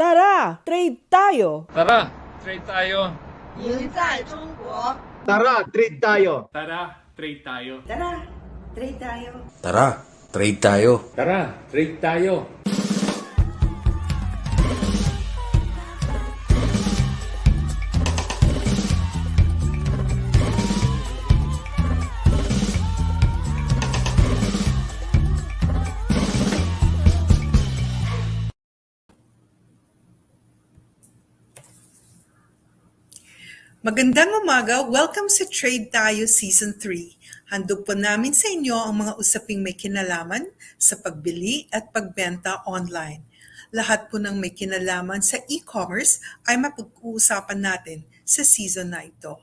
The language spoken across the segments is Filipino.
Tara, trade tayo! Tara, trade tayo. 赢在中国。 Tara, trade tayo. Tara, trade tayo. Tara, trade tayo. Tara, trade tayo. Tara, trade tayo. Magandang umaga! Welcome sa Trade Tayo Season 3. Handog po namin sa inyo ang mga usaping may kinalaman sa pagbili at pagbenta online. Lahat po ng may kinalaman sa e-commerce ay mapag-uusapan natin sa season na ito.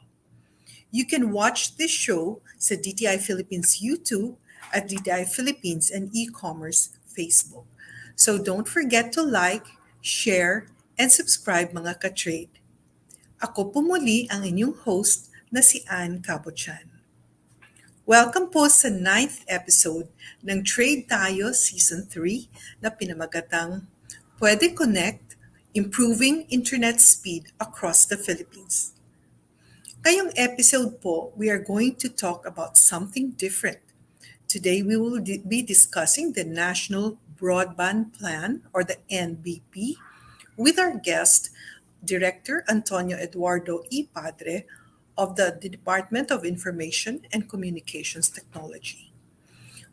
You can watch this show sa DTI Philippines YouTube at DTI Philippines and e-commerce Facebook. So don't forget to like, share, and subscribe mga ka-trade. Ako po muli ang inyong host na si Cabochan. Welcome po sa 9th episode ng Trade Tayo Season 3 na pinamagatang Pwede Connect, Improving Internet Speed Across the Philippines. Ngayong episode po, we are going to talk about something different. Today we will be discussing the National Broadband Plan or the NBP with our guest, Director Antonio Eduardo E. Padre of the Department of Information and Communications Technology.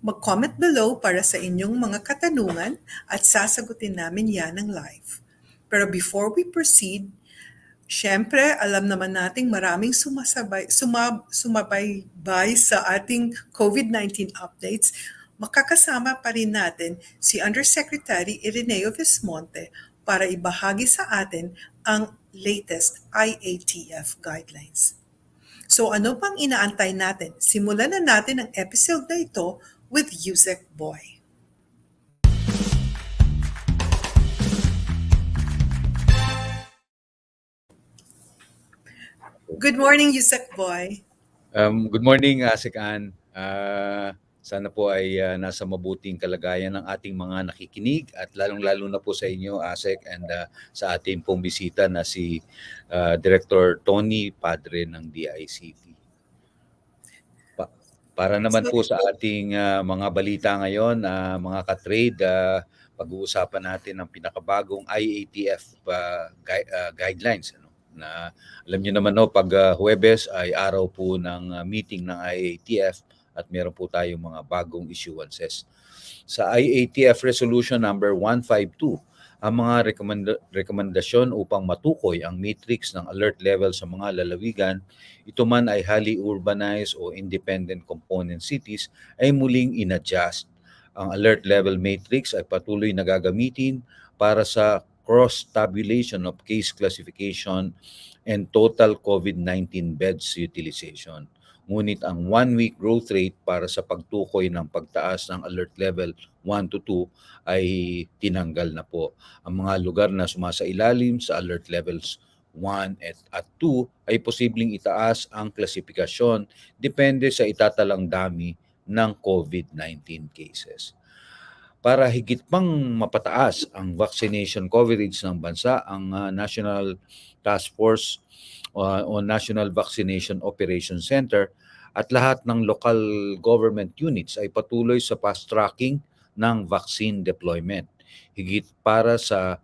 Mag-comment below para sa inyong mga katanungan at sasagutin namin yan ng live. Pero before we proceed, syempre alam naman nating maraming sumabaybay sa ating COVID-19 updates. Makakasama pa rin natin si Undersecretary Ireneo Vismonte para ibahagi sa atin ang latest IATF guidelines. So ano pang inaantay natin? Simulan na natin ang episode na ito with Asec Boy. Good morning, Asec Boy. Good morning, Asec Ann. Sana po ay nasa mabuting kalagayan ng ating mga nakikinig at lalong-lalo na po sa inyo, Asec, and sa ating pong bisita na si Director Toni, Padre ng DICT. Para naman po sa ating mga balita ngayon, mga ka-trade, pag-uusapan natin ang pinakabagong IATF guidelines. Na alam niyo naman pag Huwebes ay araw po ng meeting ng IATF at meron po tayong mga bagong issuances. Sa IATF Resolution number 152, ang mga rekomendasyon upang matukoy ang matrix ng alert level sa mga lalawigan, ito man ay highly urbanized o independent component cities, ay muling inadjust. Ang alert level matrix ay patuloy na gagamitin para sa cross-tabulation of case classification and total COVID-19 beds utilization. Ngunit ang one-week growth rate para sa pagtukoy ng pagtaas ng alert level 1 to 2 ay tinanggal na po. Ang mga lugar na sumasailalim sa alert levels 1 at 2 ay posibleng itaas ang klasifikasyon depende sa itatalang dami ng COVID-19 cases. Para higit pang mapataas ang vaccination coverage ng bansa, ang National Task Force o National Vaccination Operations Center at lahat ng local government units ay patuloy sa fast-tracking ng vaccine deployment. Higit para sa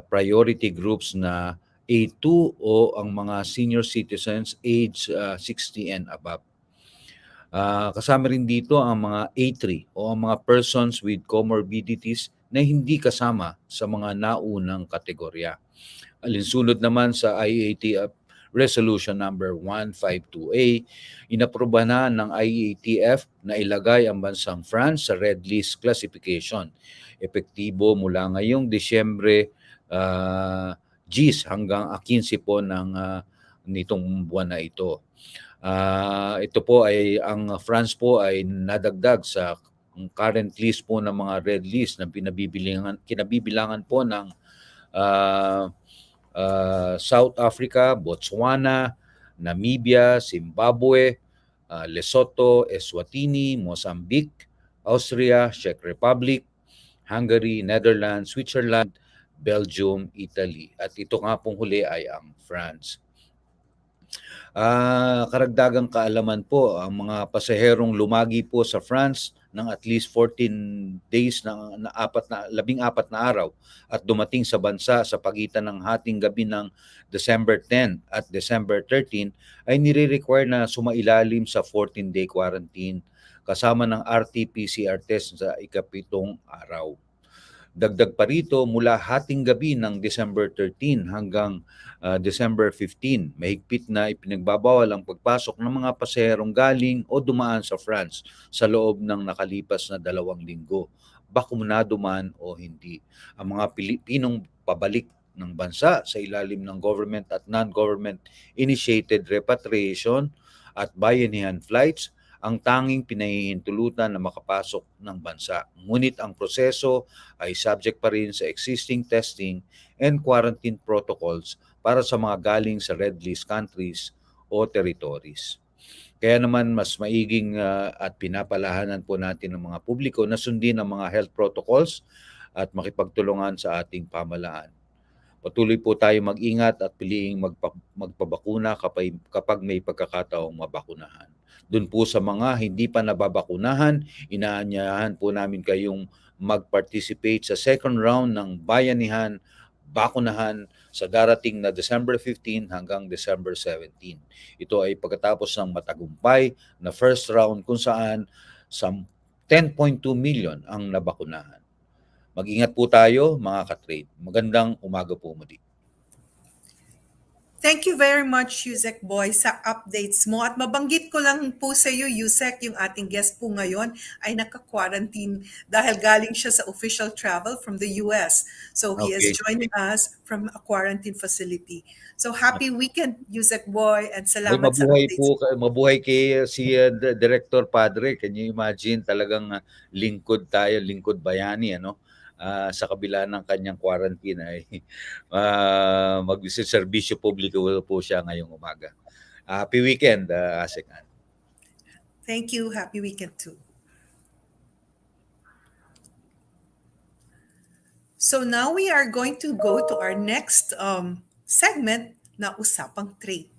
priority groups na A2 o ang mga senior citizens age 60 and above. Kasama rin dito ang mga A3 o ang mga persons with comorbidities na hindi kasama sa mga naunang kategorya. Alinsunod naman sa IATF Resolution number 152A, inaproba na ng IATF na ilagay ang bansang France sa red list classification. Epektibo mula ngayong Disyembre 10 hanggang 15 po nitong buwan na ito. Ito po ay ang France po ay nadagdag sa current list po ng mga red list na kinabibilangan po ng South Africa, Botswana, Namibia, Zimbabwe, Lesotho, Eswatini, Mozambique, Austria, Czech Republic, Hungary, Netherlands, Switzerland, Belgium, Italy. At ito nga pong huli ay ang France. Karagdagang kaalaman po, ang mga pasaherong lumagi po sa France ng at least 14 days na 14 na araw at dumating sa bansa sa pagitan ng hating gabi ng December 10 at December 13 ay nire-require na sumailalim sa 14-day quarantine kasama ng RT-PCR test sa ikapitong araw. Dagdag pa rito, mula hating gabi ng December 13 hanggang December 15, mahigpit na ipinagbabawal ang pagpasok ng mga pasaherong galing o dumaan sa France sa loob ng nakalipas na 2 linggo, bakunado man o hindi. Ang mga Pilipinong pabalik ng bansa sa ilalim ng government at non-government initiated repatriation at bayanihan flights ang tanging pinahihintulutan na makapasok ng bansa. Ngunit ang proseso ay subject pa rin sa existing testing and quarantine protocols para sa mga galing sa red list countries o territories. Kaya naman mas maiging at pinapalahanan po natin ng mga publiko na sundin ang mga health protocols at makipagtulungan sa ating pamahalaan. Patuloy po tayo mag-ingat at piliing magpabakuna kapag may pagkakataong mabakunahan. Doon po sa mga hindi pa nababakunahan, inaanyayahan po namin kayong mag-participate sa second round ng bayanihan, bakunahan sa darating na December 15 hanggang December 17. Ito ay pagkatapos ng matagumpay na first round kung saan 10.2 million ang nabakunahan. Mag-ingat po tayo mga ka-trade. Magandang umaga po muli. Thank you very much, Yusek Boy, sa updates mo. At mabanggit ko lang po sa iyo, Yusek, yung ating guest po ngayon ay naka-quarantine dahil galing siya sa official travel from the US. So he is joining us from a quarantine facility. So happy weekend, Yusek Boy, and salamat sa updates. Mabuhay kay si Director Padre. Can you imagine talagang lingkod tayo, lingkod bayani, ano? Sa kabila ng kanyang quarantine ay mag-serbisyo publiko po siya ngayong umaga. Happy weekend, Asec. Thank you. Happy weekend too. So now we are going to go to our next segment na Usapang Trade.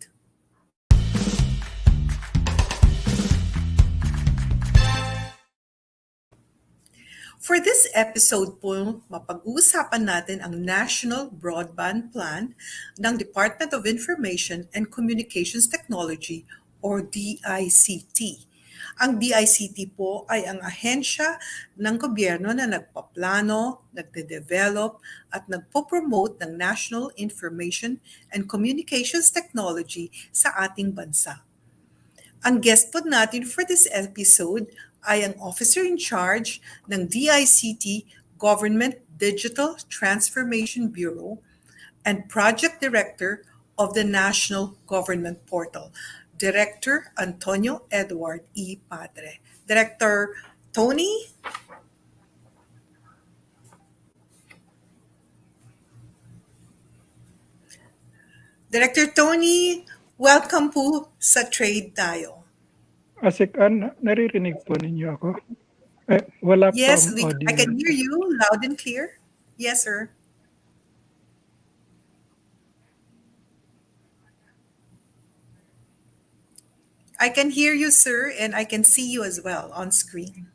For this episode po, mapag-uusapan natin ang National Broadband Plan ng Department of Information and Communications Technology or DICT. Ang DICT po ay ang ahensya ng gobyerno na nagpaplano, nagde-develop at nagpo-promote ng National Information and Communications Technology sa ating bansa. Ang guest po natin for this episode ay ang Officer in Charge ng DICT-Government Digital Transformation Bureau and Project Director of the National Government Portal, Director Antonio Edward E. Padre. Director Toni? Director Toni, welcome po sa Trade Tayo. Asec, naririnig po ninyo ako? Wala Yes, pang audio. I can hear you loud and clear. Yes, sir. I can hear you, sir, and I can see you as well on screen.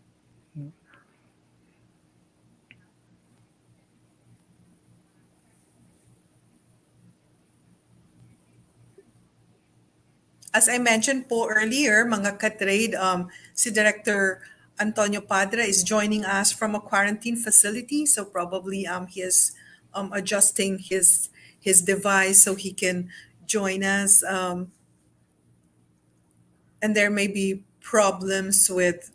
As I mentioned po earlier, mga ka-trade, si Director Antonio Padre is joining us from a quarantine facility. So probably he is adjusting his device so he can join us. And there may be problems with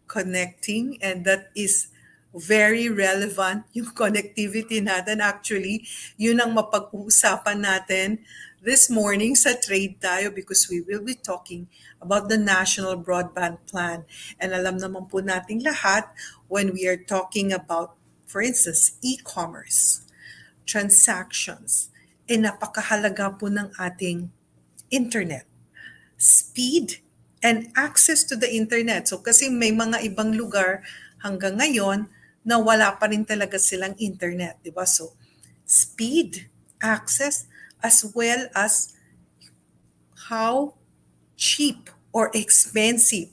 connecting, and that is very relevant yung connectivity natin. Actually, yun ang mapag-uusapan natin this morning sa Trade Tayo because we will be talking about the National Broadband Plan. And alam naman po nating lahat when we are talking about, for instance, e-commerce, transactions, napakahalaga po ng ating internet, speed, and access to the internet. So kasi may mga ibang lugar hanggang ngayon na wala pa rin talaga silang internet, di ba? So speed, access, as well as how cheap or expensive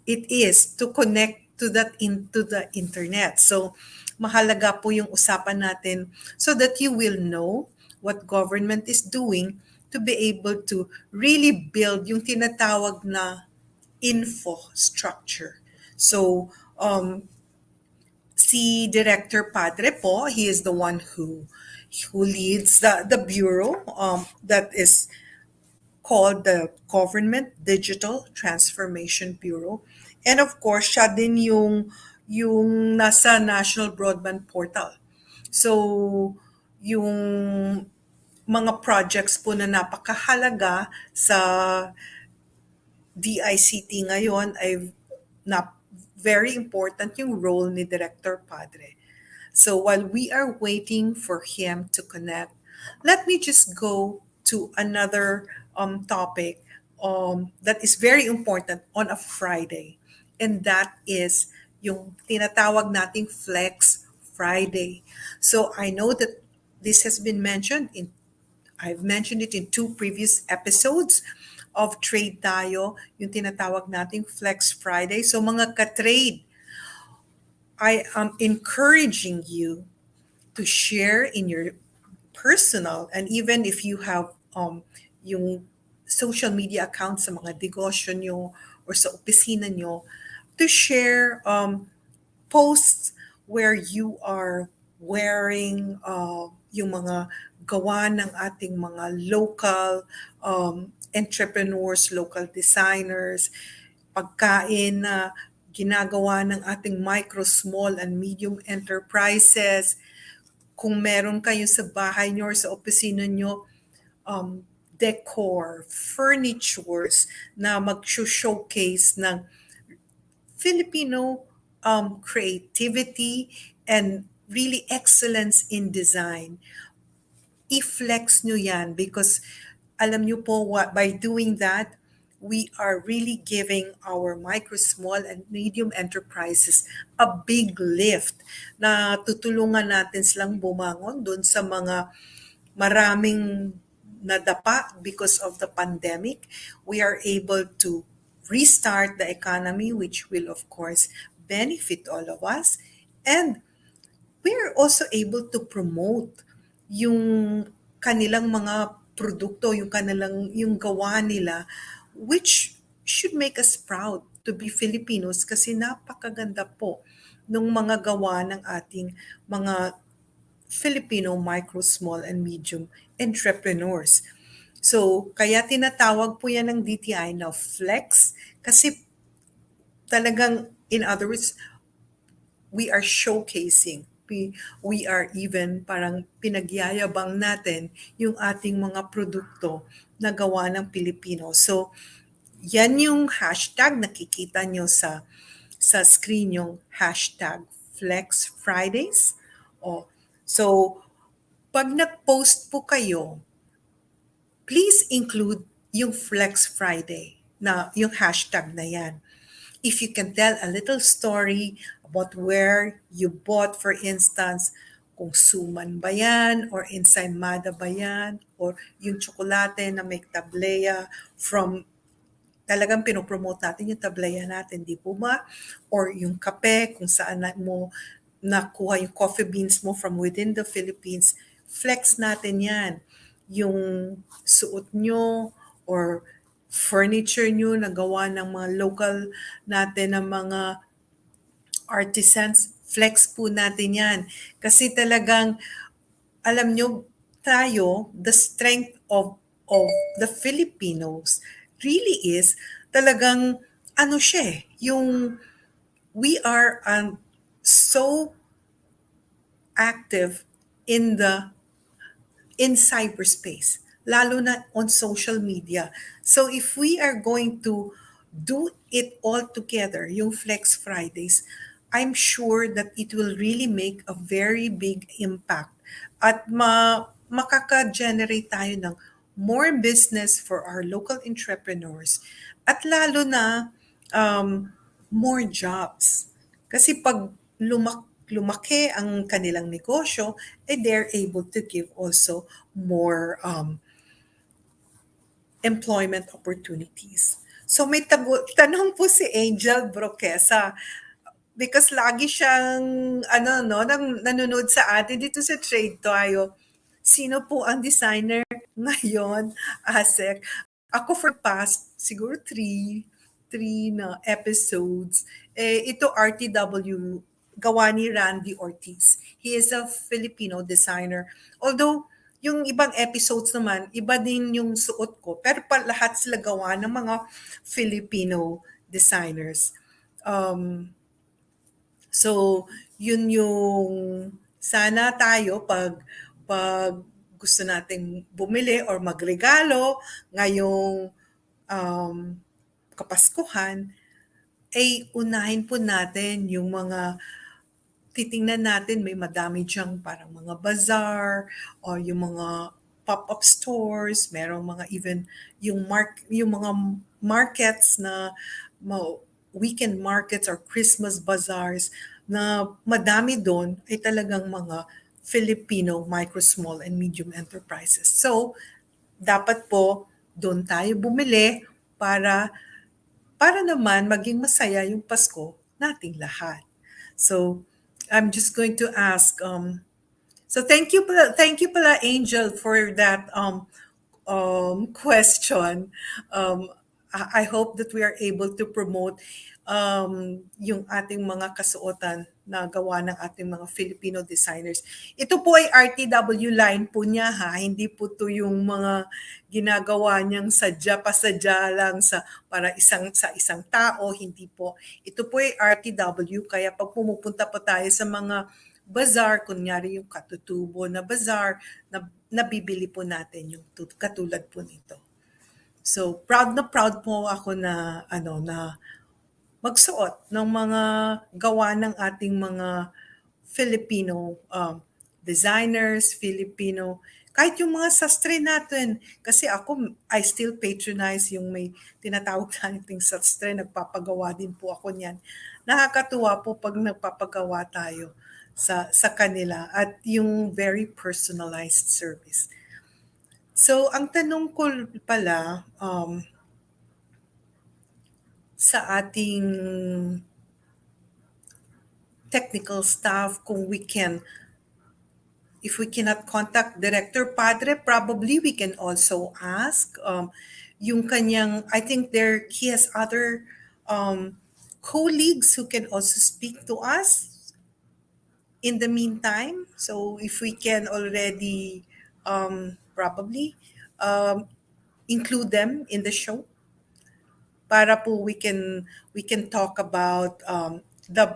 it is to connect to that into the internet. So mahalaga po yung usapan natin so that you will know what government is doing to be able to really build yung tinatawag na infrastructure. So si Director Padre po, he is the one who leads the bureau that is called the Government Digital Transformation Bureau. And of course, siya din yung nasa National Broadband Portal. So, yung mga projects po na napakahalaga sa DICT ngayon ay very important yung role ni Director Padre. So while we are waiting for him to connect, let me just go to another topic that is very important on a Friday. And that is yung tinatawag nating Flex Friday. So I know that this has been mentioned I've mentioned it in 2 previous episodes of Trade Tayo, yung tinatawag nating Flex Friday. So mga ka-trade, I am encouraging you to share in your personal, and even if you have yung social media accounts sa mga negosyo nyo or sa opisina nyo, to share posts where you are wearing yung mga gawa ng ating mga local entrepreneurs, local designers, pagkain na ginagawa ng ating micro, small, and medium enterprises. Kung meron kayo sa bahay nyo or sa opisina nyo, decor, furnitures na mag-showcase ng Filipino creativity and really excellence in design. I-flex nyo yan because alam nyo po by doing that, we are really giving our micro, small, and medium enterprises a big lift na tutulungan natin silang bumangon doon sa mga maraming nadapa because of the pandemic. We are able to restart the economy, which will of course benefit all of us. And we are also able to promote yung kanilang mga produkto, yung gawa nila, which should make us proud to be Filipinos kasi napakaganda po ng mga gawa ng ating mga Filipino micro, small, and medium entrepreneurs. So, kaya tinatawag po yan ng DTI na flex kasi talagang, in other words, we are showcasing. We are even parang pinagyayabang natin yung ating mga produkto na gawa ng Pilipino. So, yan yung hashtag nakikita nyo sa screen, yung hashtag Flex Fridays. So, pag nag-post po kayo, please include yung Flex Friday na yung hashtag na yan. If you can tell a little story about where you bought, for instance, kung suman ba yan, or ensaymada ba yan, or yung tsokolate na may tableya from, talagang pinopromote natin yung tableya natin, di po ba? Or yung kape, kung saan mo nakuha yung coffee beans mo from within the Philippines, flex natin yan. Yung suot nyo, or furniture nyo na gawa ng mga local natin ng mga artisans, flex po natin yan. Kasi talagang, alam nyo, tayo, the strength of the Filipinos really is talagang, ano siya, yung we are so active in cyberspace, lalo na on social media. So if we are going to do it all together, yung Flex Fridays, I'm sure that it will really make a very big impact at makaka-generate tayo ng more business for our local entrepreneurs at lalo na more jobs. Kasi pag lumaki ang kanilang negosyo, they're able to give also more employment opportunities. So may tanong po si Angel Broquesa because lagi siyang nanonood sa atin dito sa Trade Tayo. Sino po ang designer ngayon, Asec? Ako for past siguro three na episodes. Ito RTW gawa ni Randy Ortiz. He is a Filipino designer. Although yung ibang episodes naman, iba din yung suot ko. Pero lahat sila gawa ng mga Filipino designers. So, yun yung sana tayo pag gusto nating bumili or magregalo ngayong Kapaskuhan, ay unahin po natin yung mga titingnan natin, may madami diyang parang mga bazaar or yung mga pop-up stores, merong mga even yung mga markets na weekend markets or Christmas bazaars na madami doon ay talagang mga Filipino micro, small, and medium enterprises. So, dapat po doon tayo bumili para naman maging masaya yung Pasko nating lahat. So, I'm just going to ask. So thank you pala Angel for that question. I hope that we are able to promote yung ating mga kasuotan na gawa ng ating mga Filipino designers. Ito po ay RTW line po niya ha, hindi po to yung mga ginagawa niyang sadya lang para sa isang tao, hindi po. Ito po ay RTW, kaya pag pumupunta po tayo sa mga bazaar, kunyari yung katutubo na bazaar, nabibili po natin yung katulad po nito. So proud po ako na magsuot ng mga gawa ng ating mga Filipino designers, Filipino, kahit yung mga sastre natin. Kasi I still patronize yung may tinatawag nating sastre, nagpapagawa din po ako niyan. Nakakatuwa po pag nagpapagawa tayo sa kanila at yung very personalized service. So, ang tanong ko pala, sa ating technical staff, if we cannot contact Director Padre, probably we can also ask yung kanyang, I think he has other colleagues who can also speak to us in the meantime. So if we can already probably include them in the show, para po we can talk about the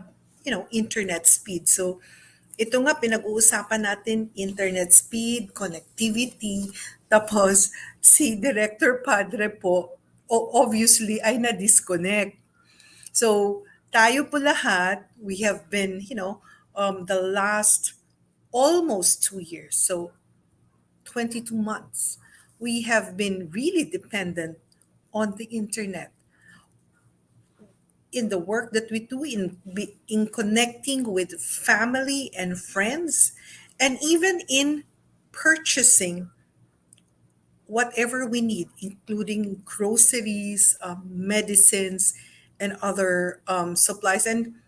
internet speed. So ito nga pinag-uusapan natin, internet speed, connectivity, tapos si Director Padre po obviously ay na-disconnect. So tayo po lahat, we have been the last almost 2 years, so 22 months, we have been really dependent on the internet in the work that we do in connecting with family and friends, and even in purchasing whatever we need, including groceries, medicines, and other supplies, and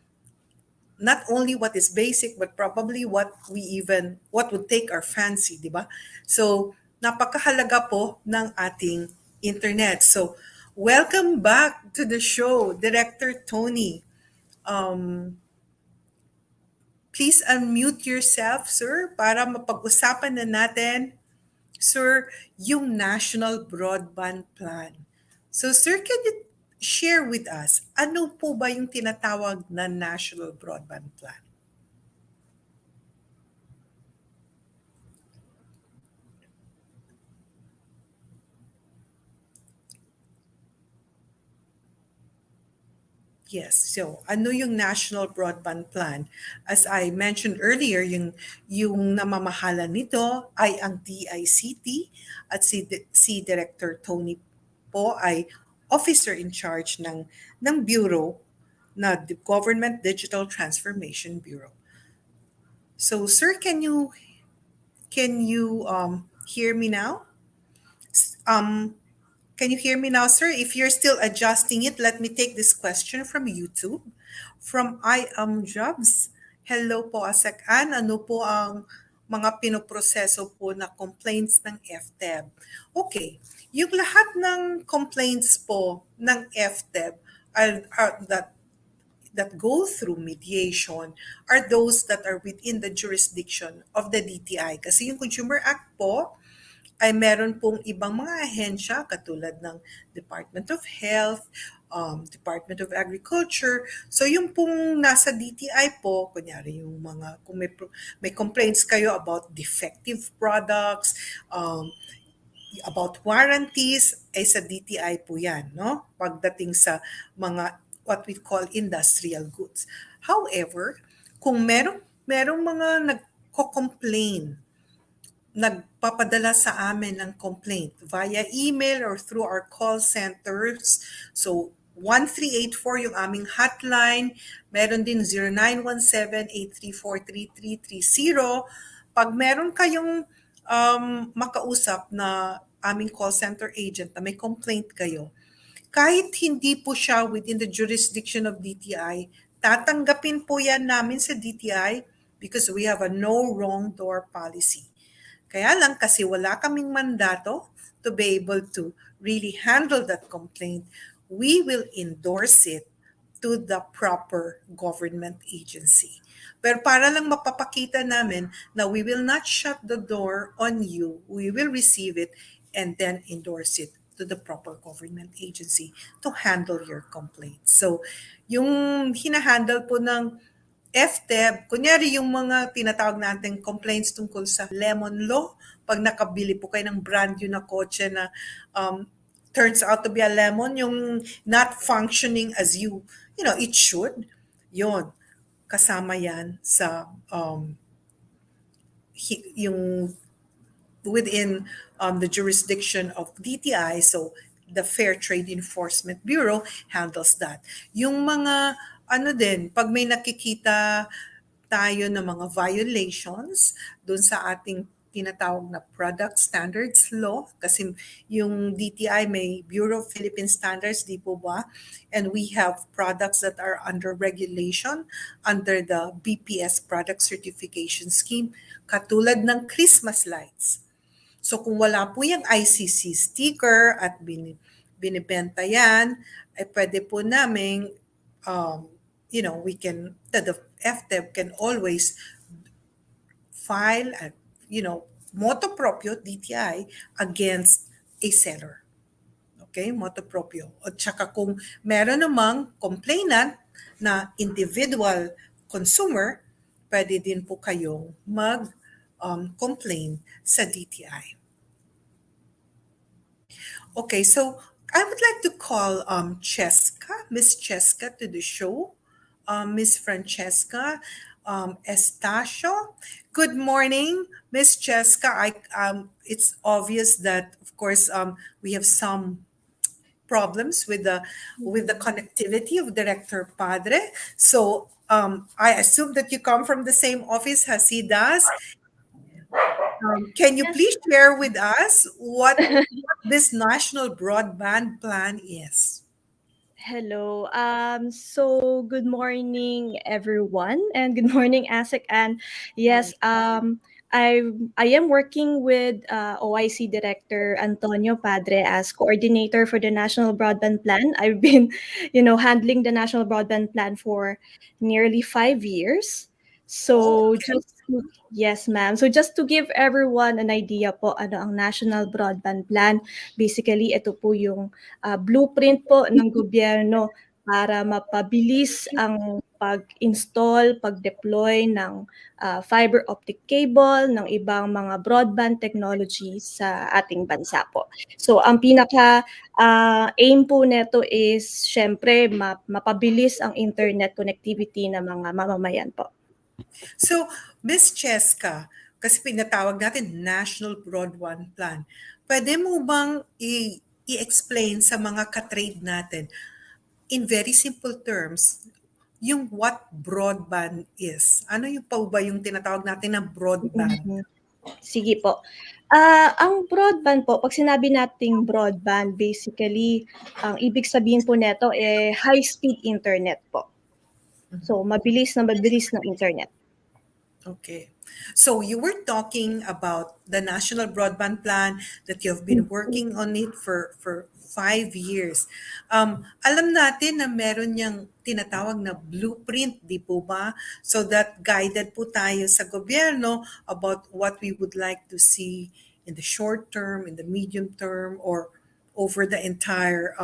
not only what is basic, but probably what would take our fancy, di ba? So, napakahalaga po ng ating internet. So, welcome back to the show, Director Toni. Please unmute yourself, sir, para mapag-usapan na natin, sir, yung National Broadband Plan. So, sir, can you share with us, ano po ba yung tinatawag na National Broadband Plan? Yes. So, ano yung National Broadband Plan? As I mentioned earlier, yung namamahala nito ay ang DICT at si Director Toni po ay officer in charge ng bureau na Government Digital Transformation Bureau. So, sir, can you hear me now? Um, can you hear me now, sir? If you're still adjusting it, let me take this question from YouTube. From I Am Jobs. Hello po, Asec Ann. Ano po ang mga pinoproseso po na complaints ng FTEB? Okay. Yung lahat ng complaints po ng FTEB that go through mediation are those that are within the jurisdiction of the DTI. Kasi yung Consumer Act po ay meron pong ibang mga ahensya katulad ng Department of Health, Department of Agriculture. So yung pong nasa DTI po, kunyari yung mga, kung may complaints kayo about defective products, about warranties, ay sa DTI po yan, no? Pagdating sa mga what we call industrial goods. However, kung merong mga nagko-complain, nagpapadala sa amin ng complaint via email or through our call centers. So, 1384 yung aming hotline. Meron din 0917-834-3330. Pag meron kayong makausap na aming call center agent na may complaint kayo, kahit hindi po siya within the jurisdiction of DTI, tatanggapin po yan namin sa DTI because we have a no wrong door policy. Kaya lang kasi wala kaming mandato to be able to really handle that complaint, we will endorse it to the proper government agency. Pero para lang mapapakita namin na we will not shut the door on you, we will receive it and then endorse it to the proper government agency to handle your complaint. So, yung hinahandle po ng FTEB, kunyari yung mga tinatawag natin complaints tungkol sa lemon law, pag nakabili po kayo ng brand new na kotse na turns out to be a lemon, yung not functioning as it should, yun, kasama yan sa yung within the jurisdiction of DTI, so the Fair Trade Enforcement Bureau handles that. Yung mga pag may nakikita tayo ng mga violations doon sa ating tinatawag na product standards law, kasi yung DTI may Bureau of Philippine Standards, di po ba? And we have products that are under regulation under the BPS Product Certification Scheme, katulad ng Christmas lights. So kung wala po yung ICC sticker at binibenta yan, ay pwede po namin, the FTEB can always file motu proprio DTI against a seller. Okay, motu proprio. At saka kung meron namang complainant na individual consumer, pwede din po kayong complain sa DTI. Okay, so I would like to call Miss Cheska to the show. Miss Francesca Estacio. Good morning, Miss Cheska. It's obvious that, of course, we have some problems with the connectivity of Director Padre. So I assume that you come from the same office as he does. Can you please share with us what this National Broadband Plan is? Hello. So good morning, everyone, and good morning, Asec. And yes, I am working with OIC Director Antonio Padre as coordinator for the National Broadband Plan. I've been, handling the National Broadband Plan for nearly 5 years. So yes, ma'am. So just to give everyone an idea po, ano ang National Broadband Plan, basically ito po yung blueprint po ng gobyerno para mapabilis ang pag-install, pag-deploy ng fiber optic cable, ng ibang mga broadband technology sa ating bansa po. So ang pinaka aim po neto is syempre mapabilis ang internet connectivity ng mga mamamayan po. So, Ms. Cheska, kasi pinatawag natin National Broadband Plan, pwede mo bang i-explain sa mga ka-trade natin in very simple terms yung what broadband is. Ano yung pa ba yung tinatawag natin na broadband? Mhm. Sige po. Ang broadband po, pag sinabi nating broadband, basically, ang ibig sabihin po nito high-speed internet po. So, mabilis na internet. Okay. So you were talking about the National Broadband Plan that you have been working on it for 5 years. Alam natin na meron niyang tinatawag na blueprint, di po ba? So that guided po tayo sa gobyerno about what we would like to see in the short term, in the medium term, or over the entire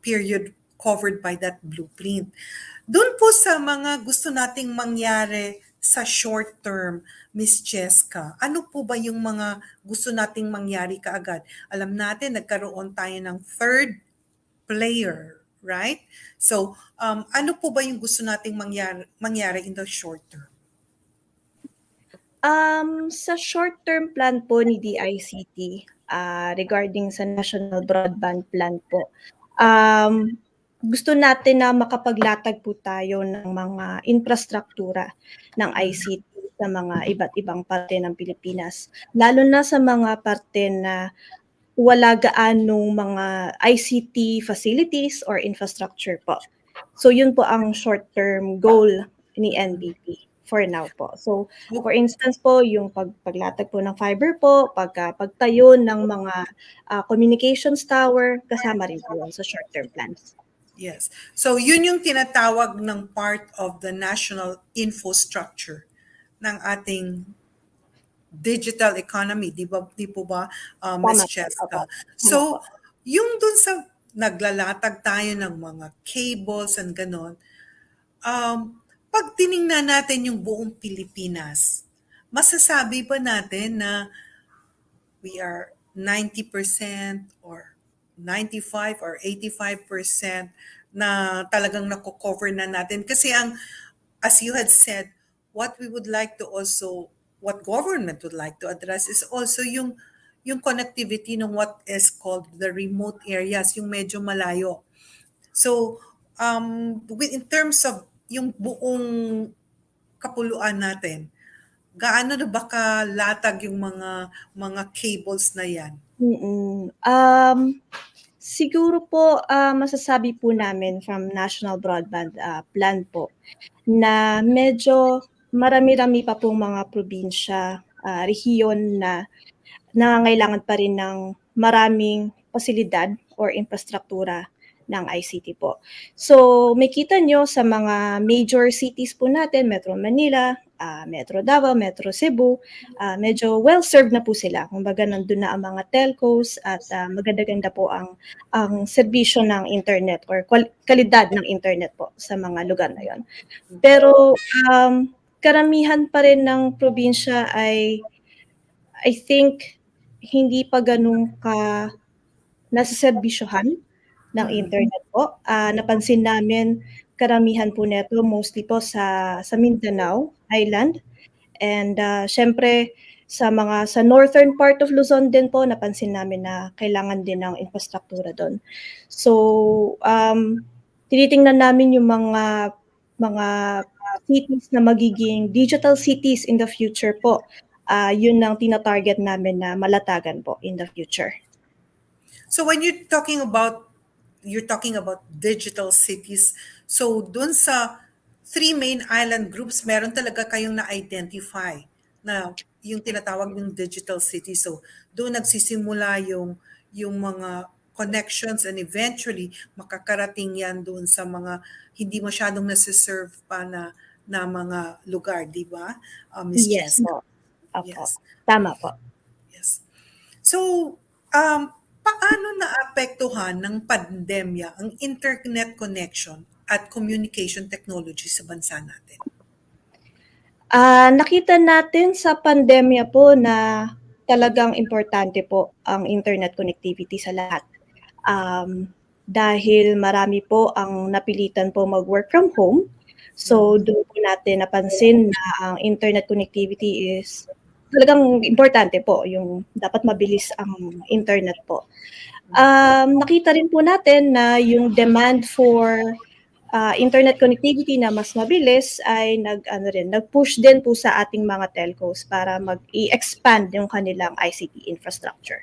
period covered by that blueprint. Doon po sa mga gusto nating mangyari sa short term, Miss Cheska, ano po ba yung mga gusto nating mangyari kaagad? Alam natin, nagkaroon tayo ng third player, right? So, ano po ba yung gusto nating mangyari in the short term? Sa short-term plan po ni DICT, regarding sa National Broadband Plan po, gusto natin na makapaglatag po tayo ng mga infrastruktura ng ICT sa mga iba't ibang parte ng Pilipinas. Lalo na sa mga parte na wala gaanong mga ICT facilities or infrastructure po. So yun po ang short-term goal ni NBP for now po. So for instance po, yung paglatag po ng fiber po, pagtayo ng mga communications tower, kasama rin po yun sa short-term plans. Yes. So yun yung tinatawag ng part of the national infrastructure ng ating digital economy, di po ba, Ms. Tama po, Cheska? opo. So, yung dun sa naglalatag tayo ng mga cables and ganon, pag tiningnan natin yung buong Pilipinas, masasabi ba natin na we are 90% or 95 or 85% na talagang nako-cover na natin? Kasi as you had said, what government would like to address is also yung connectivity ng what is called the remote areas, yung medyo malayo. So, in terms of yung buong kapuluan natin, gaano na ba kalatag yung mga cables na yan? Siguro po masasabi po namin from National Broadband Plan po na medyo marami-rami pa pong mga probinsya, rehiyon na nangangailangan pa rin ng maraming pasilidad or infrastruktura ng ICT po. So makita nyo sa mga major cities po natin, Metro Manila, Metro Davao, Metro Cebu, medyo well-served na po sila. Kumbaga nandun na ang mga telcos at maganda-ganda po ang serbisyo ng internet or kalidad ng internet po sa mga lugar na yon. Pero karamihan pa rin ng probinsya ay I think hindi pa ganun ka nasaserbisyohan ng internet po. Napansin namin karamihan po neto mostly po sa Mindanao Island, and syempre sa northern part of Luzon din po napansin namin na kailangan din ng infrastruktura doon. So tinitingnan namin yung mga cities na magiging digital cities in the future po. Yun ang tina-target namin na malatagan po in the future. So when you're talking about digital cities, so dun sa 3 main island groups, meron talaga kayong na-identify na yung tinatawag yung digital city. So doon nagsisimula yung mga connections, and eventually makakarating yan doon sa mga hindi masyadong nasiserve pa na mga lugar, di ba, Ms. Yes Cheska? po. Opo. Yes. Tama po. Yes. So, paano naapektuhan ng pandemya ang internet connection at communication technology sa bansa natin? Nakita natin sa pandemya po na talagang importante po ang internet connectivity sa lahat. Dahil marami po ang napilitan po mag-work from home. So doon po natin napansin na ang internet connectivity is talagang importante po, yung dapat mabilis ang internet po. Nakita rin po natin na yung demand for internet connectivity na mas mabilis ay nag-push din po sa ating mga telcos para mag-i-expand yung kanilang ICT infrastructure.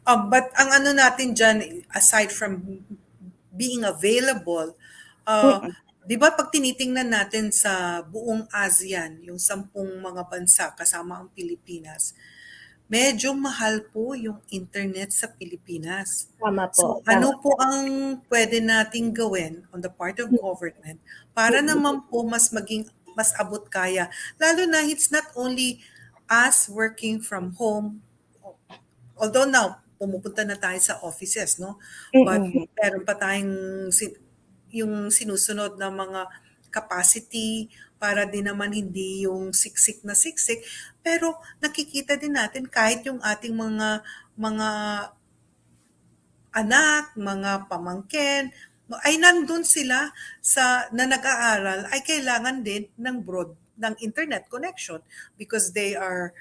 But ang ano natin dyan, aside from being available, di ba pag tinitingnan natin sa buong ASEAN, yung 10 mga bansa kasama ang Pilipinas, medyo mahal po yung internet sa Pilipinas. Tama po. So ano po ang pwede nating gawin on the part of government para naman po mas abot kaya, lalo na it's not only us working from home, although now pumupunta na tayo sa offices, no? But meron pa tayong yung sinusunod na mga capacity para din naman hindi yung siksik na siksik, pero nakikita din natin kahit yung ating mga anak, mga pamangkin ay nandun sila na nag-aaral, ay kailangan din ng internet connection because they are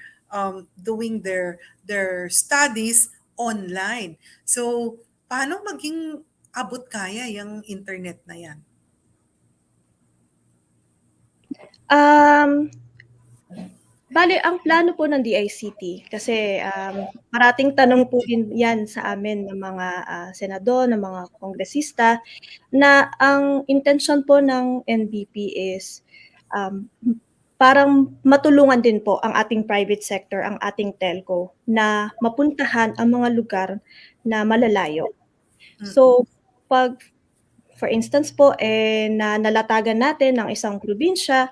doing their studies online. So paano maging abot kaya yung internet na yan? Bale, ang plano po ng DICT, kasi parating tanong po din yan sa amin ng mga senador, ng mga kongresista, na ang intention po ng NBP is parang matulungan din po ang ating private sector, ang ating telco, na mapuntahan ang mga lugar na malalayo. So, for instance po, na nalatagan natin ng isang probinsya,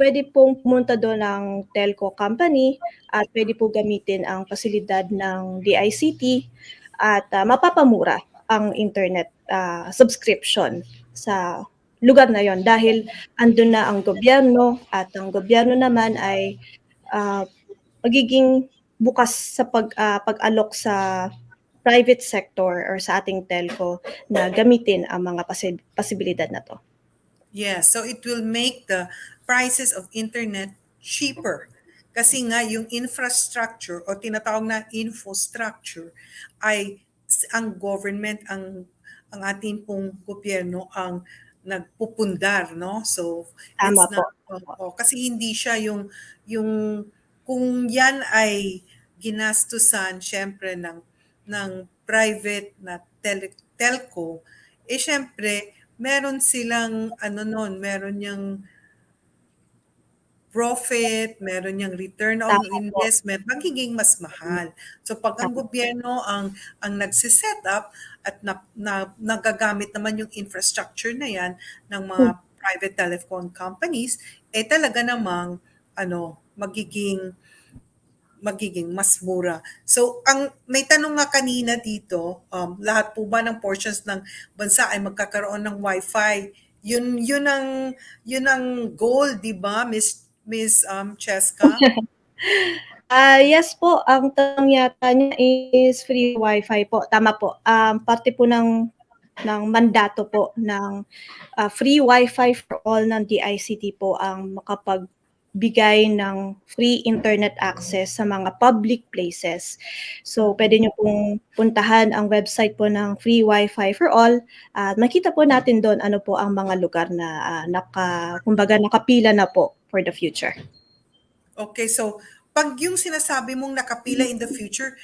pwede pong pumunta doon ng telco company at pwede po gamitin ang pasilidad ng DICT at mapapamura ang internet subscription sa lugar na yon dahil andun na ang gobyerno at ang gobyerno naman ay magiging bukas sa pag-alok sa private sector or sa ating telco na gamitin ang mga posibilidad na to. Yes, so it will make the prices of internet cheaper. Kasi nga yung infrastructure o tinatawag na infrastructure ay ang government, ang ating pong gobyerno ang nagpupundar, no? So Tama it's not kasi hindi siya yung kung yan ay ginastusan syempre ng private na telco, syempre meron silang meron yung profit, meron yung return on investment, magiging mas mahal. So pag ang gobyerno ang nagsiset up at nagagamit naman yung infrastructure na yan ng mga private telephone companies, talaga namang magiging mas mura. So may tanong nga kanina dito, lahat po ba ng portions ng bansa ay magkakaroon ng Wi-Fi? Yun ang goal, 'di ba, Miss Cheska? Yes po, ang tanong yata niya is free Wi-Fi po. Tama po. Parte po ng mandato po ng free Wi-Fi for all ng DICT po ang makapagbigay ng free internet access sa mga public places. So, pwede nyo pong puntahan ang website po ng free Wi-Fi for all. Makita po natin doon ano po ang mga lugar na nakapila na po for the future. Okay, so pag yung sinasabi mong nakapila in the future,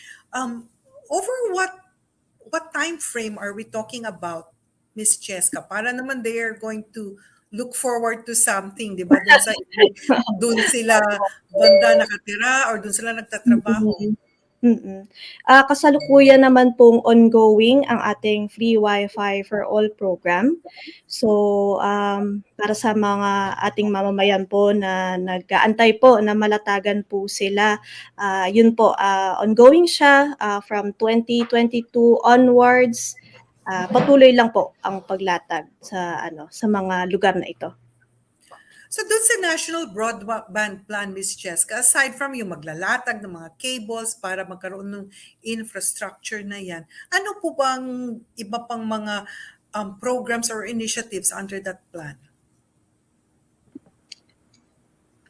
over what time frame are we talking about, Miss Cheska? Para naman they are going to look forward to something, di ba? Doon sila banda nakatira or doon sila nagtatrabaho. Kasalukuyan naman pong ongoing ang ating free Wi-Fi for all program. So, para sa mga ating mamamayan po na nag-aantay po na malatagan po sila, yun po, ongoing siya from 2022 onwards. Patuloy lang po ang paglatag sa mga lugar na ito. So doon sa National Broadband Plan, Ms. Cheska, aside from yung maglalatag ng mga cables para magkaroon ng infrastructure na yan, ano po bang iba pang mga programs or initiatives under that plan?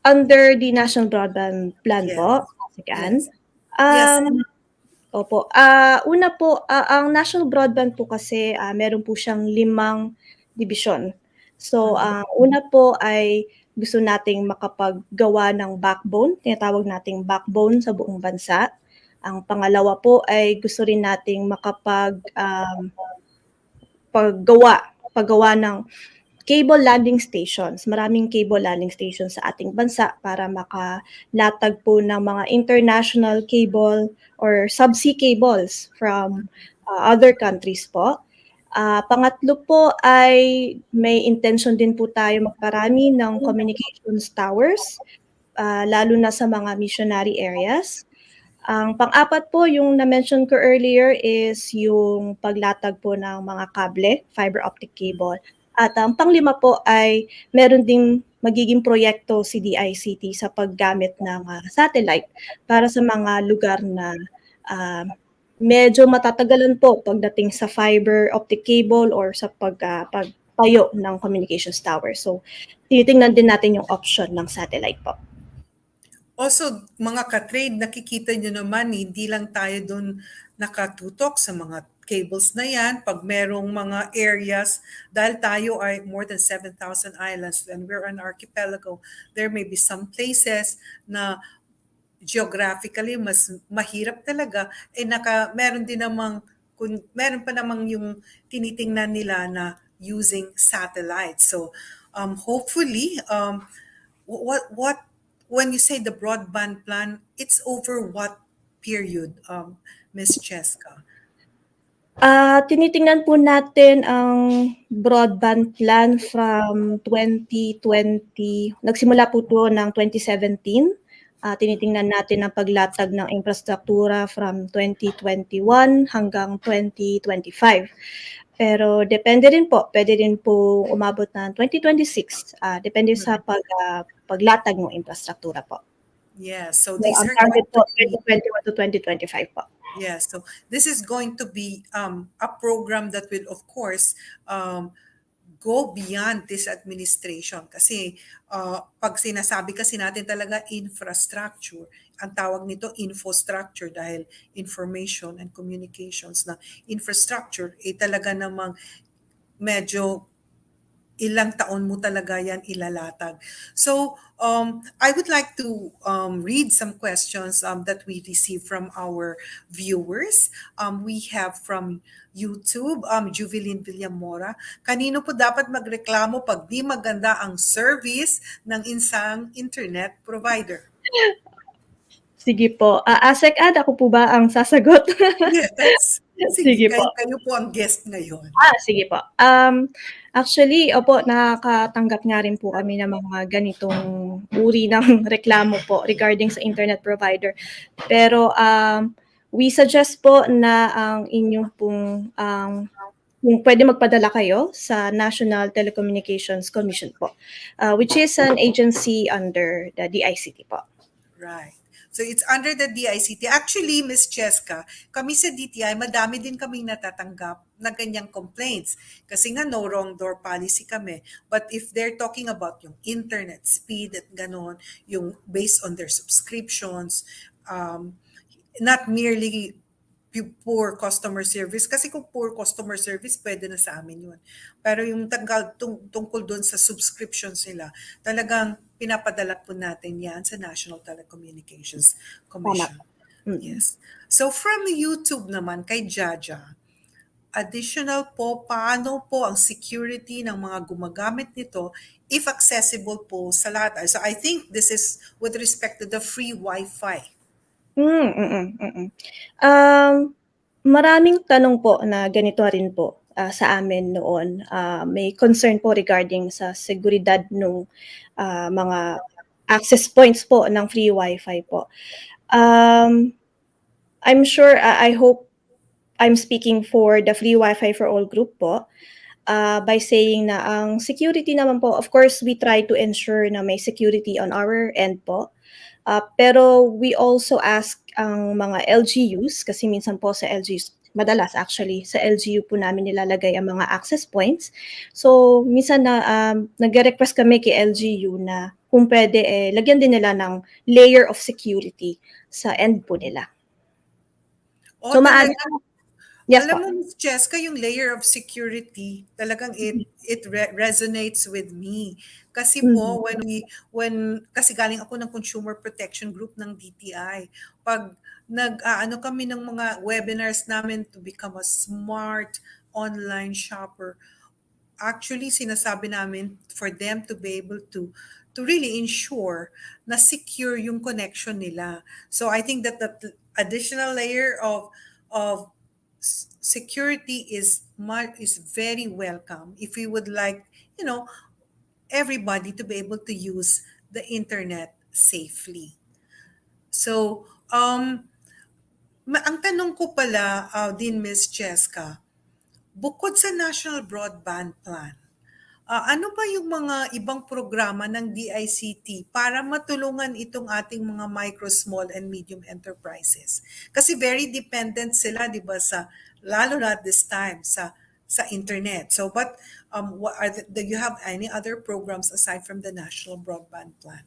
Under the National Broadband Plan po, Yes. yes. Opo. Una po, ang National Broadband po kasi, meron po siyang 5 dibisyon. So, ang una po ay gusto nating makapaggawa ng backbone, tinatawag nating backbone sa buong bansa. Ang pangalawa po ay gusto rin nating paggawa ng cable landing stations. Maraming cable landing stations sa ating bansa para makalatag po ng mga international cable or subsea cables from other countries po. Pangatlo po ay may intention din po tayo magparami ng communications towers, lalo na sa mga missionary areas. Ang pang-apat po, yung na-mention ko earlier is yung paglatag po ng mga kable, fiber optic cable. At ang pang-5 po ay meron ding magiging proyekto si DICT sa paggamit ng satellite para sa mga lugar na medyo matatagalan po pagdating sa fiber optic cable or sa pagtayo ng communications tower. So, tinitingnan din natin yung option ng satellite po. Also, mga ka-trade, nakikita nyo naman, hindi lang tayo doon nakatutok sa mga cables na yan. Pag merong mga areas, dahil tayo ay more than 7,000 islands and we're an archipelago, there may be some places na geographically mas mahirap talaga. Meron din namang, meron pa namang yung tinitingnan nila na using satellites. So, hopefully, what when you say the broadband plan, it's over what period, Ms. Cheska? Tinitingnan po natin ang broadband plan from 2020. Nagsimula po ito ng 2017. Tinitingnan natin ang paglatag ng infrastruktura from 2021 hanggang 2025. Pero depende rin po, pwede rin po umabot ng 2026. Depende sa paglatag ng infrastruktura po. Yeah, so So, these ang are target going po, to be, 2021 to 2025 po. yeah, so this is going to be a program that will, of course, go beyond this administration. Kasi pag sinasabi kasi natin talaga infrastructure, ang tawag nito infrastructure dahil information and communications na infrastructure, talaga namang medyo ilang taon mo talaga yan ilalatag. So, I would like to read some questions that we received from our viewers. We have from YouTube, Juvelin Villamora. Kanino po dapat magreklamo pag di maganda ang service ng isang internet provider? Sige po. Asec ako po ba ang sasagot? Yes. Sige po. Kayo po ang guest ngayon. Sige po. Actually, opo, nakakatanggap nga rin po kami ng mga ganitong uri ng reklamo po regarding sa internet provider. Pero we suggest po na ang inyong pong kung pwede magpadala kayo sa National Telecommunications Commission po, which is an agency under the DICT po. Right. So it's under the DICT. Actually, Ms. Cheska, kami sa DTI, madami din kaming natatanggap na ganyang complaints. Kasi nga no wrong door policy kami. But if they're talking about yung internet speed at ganon, yung based on their subscriptions, not merely poor customer service. Kasi kung poor customer service, pwede na sa amin yun. Pero yung tungkol doon sa subscriptions nila, talagang pinapadala po natin yan sa National Telecommunications Commission. Yes. So from YouTube naman, kay Jaja, additional po, paano po ang security ng mga gumagamit nito if accessible po sa lahat? So I think this is with respect to the free Wi-Fi. Maraming tanong po na ganito rin po sa amin noon. May concern po regarding sa seguridad ng mga access points po ng free Wi-Fi po. I'm sure, I hope I'm speaking for the free Wi-Fi for all group po. By saying na ang security naman po, of course, we try to ensure na may security on our end po. Pero we also ask ang mga LGUs, kasi minsan po sa LGUs, madalas actually, sa LGU po namin nilalagay ang mga access points. So, minsan na nag-request kami kay LGU na kung pwede, lagyan din nila ng layer of security sa end po nila. Oh, So maaari talagang yes alam po. mo, Miss Cheska, yung layer of security, talagang it resonates with me. Kasi Mhm. po, kasi galing ako ng Consumer Protection Group ng DTI. Pag ano kami ng mga webinars namin to become a smart online shopper, actually sinasabi namin for them to be able to really ensure na secure yung connection nila. So I think that that additional layer of security is very welcome if we would like, you know, everybody to be able to use the internet safely. So ang tanong ko pala din, Miss Cheska, bukod sa National Broadband Plan, ano ba yung mga ibang programa ng DICT para matulungan itong ating mga micro, small, and medium enterprises? Kasi very dependent sila, di ba, lalo na at this time, sa internet. So, but do you have any other programs aside from the National Broadband Plan?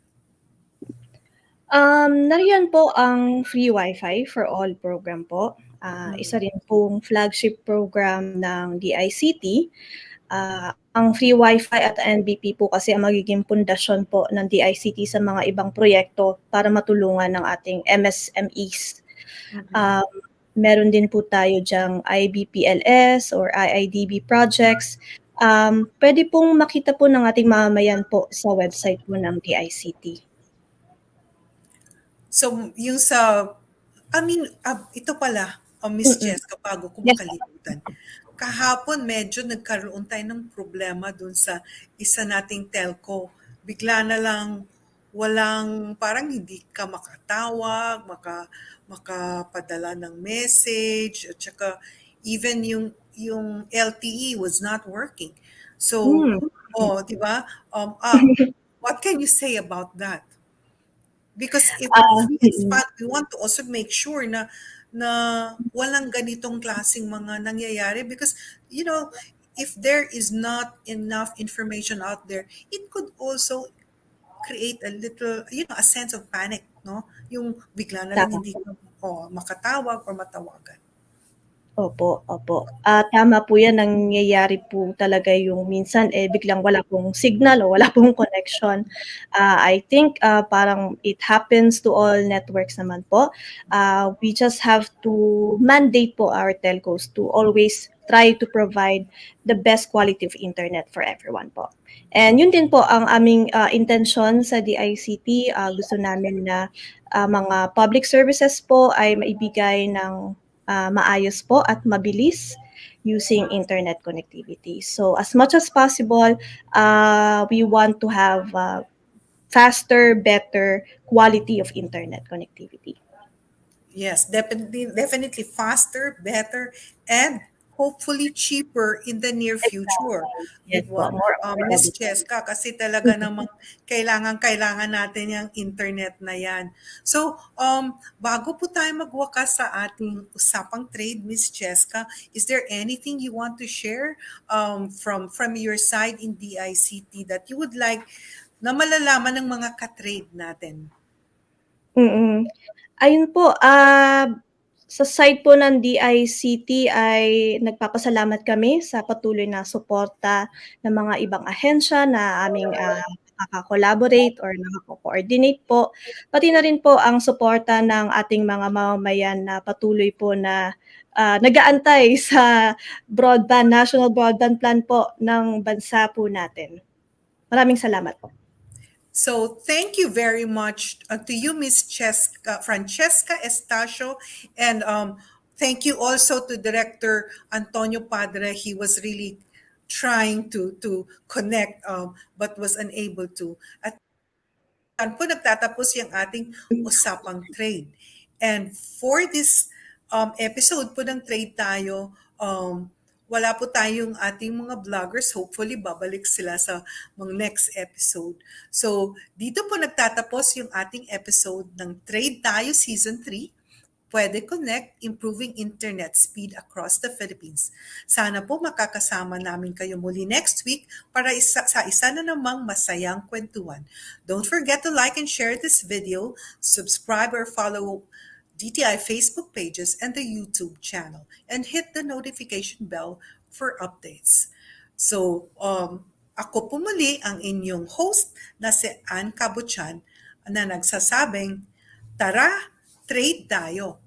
Nariyan po ang free Wi-Fi for all program po. Isa rin pong flagship program ng DICT. Ang free Wi-Fi at NBP po kasi ang magiging pundasyon po ng DICT sa mga ibang proyekto para matulungan ng ating MSMEs. Meron din po tayo diyang IBPLS or IIDB projects. Pwede pong makita po ng ating mamamayan po sa website po ng DICT. So, yung ito pala, Miss Cheska, bago ko Yes. makalimutan. Kahapon medyo nagkaroon tayo ng problema dun sa isa nating telco. Bigla na lang parang hindi ka makatawag, makapadala ng message, at saka even yung LTE was not working. So, di ba? What can you say about that? Because if we expand, we want to also make sure na walang ganitong klaseng mga nangyayari because, you know, if there is not enough information out there, it could also create a little, you know, a sense of panic, no? Yung bigla na lang Tama. hindi ka makatawag or matawagan. Opo, opo. Tama po 'yan, nangyayari po talaga yung minsan, biglang wala pong signal o wala pong connection. I think, parang it happens to all networks naman po. We just have to mandate po our telcos to always try to provide the best quality of internet for everyone po. And yun din po ang aming, intensyon sa DICT. Gusto namin na, mga public services po ay maibigay ng maayos po at mabilis using internet connectivity. So as much as possible, we want to have faster, better quality of internet connectivity. Yes, definitely faster, better, and hopefully cheaper in the near future. Di Yes po, ba? more Miss affordable. Cheska, kasi talaga namang kailangan natin yung internet na yan. So, bago po tayo magwakas sa ating usapang trade, Miss Cheska, is there anything you want to share from your side in DICT that you would like na malalaman ng mga ka-trade natin? Ayun po, sa side po ng DICT ay nagpapasalamat kami sa patuloy na suporta ng mga ibang ahensya na aming nakaka-collaborate or nakako-coordinate po. Pati na rin po ang suporta ng ating mga mamamayan na patuloy po na nag-aantay sa National Broadband Plan po ng bansa po natin. Maraming salamat po. So thank you very much to you, Miss Francesca Estacio, and thank you also to Director Antonio Padre. He was really trying to connect but was unable to. At yan po nagtatapos yung ating usapang trade. And for this episode po ng Trade Tayo, wala po tayong ating mga vloggers. Hopefully, babalik sila sa mga next episode. So, dito po nagtatapos yung ating episode ng Trade Tayo Season 3. Pwede Connect, Improving Internet Speed Across the Philippines. Sana po makakasama namin kayo muli next week para sa isa na namang masayang kwentuhan. Don't forget to like and share this video, subscribe or follow DTI Facebook pages and the YouTube channel, and hit the notification bell for updates. So, ako po muli ang inyong host na si Cabochan na nagsasabing, tara, trade tayo!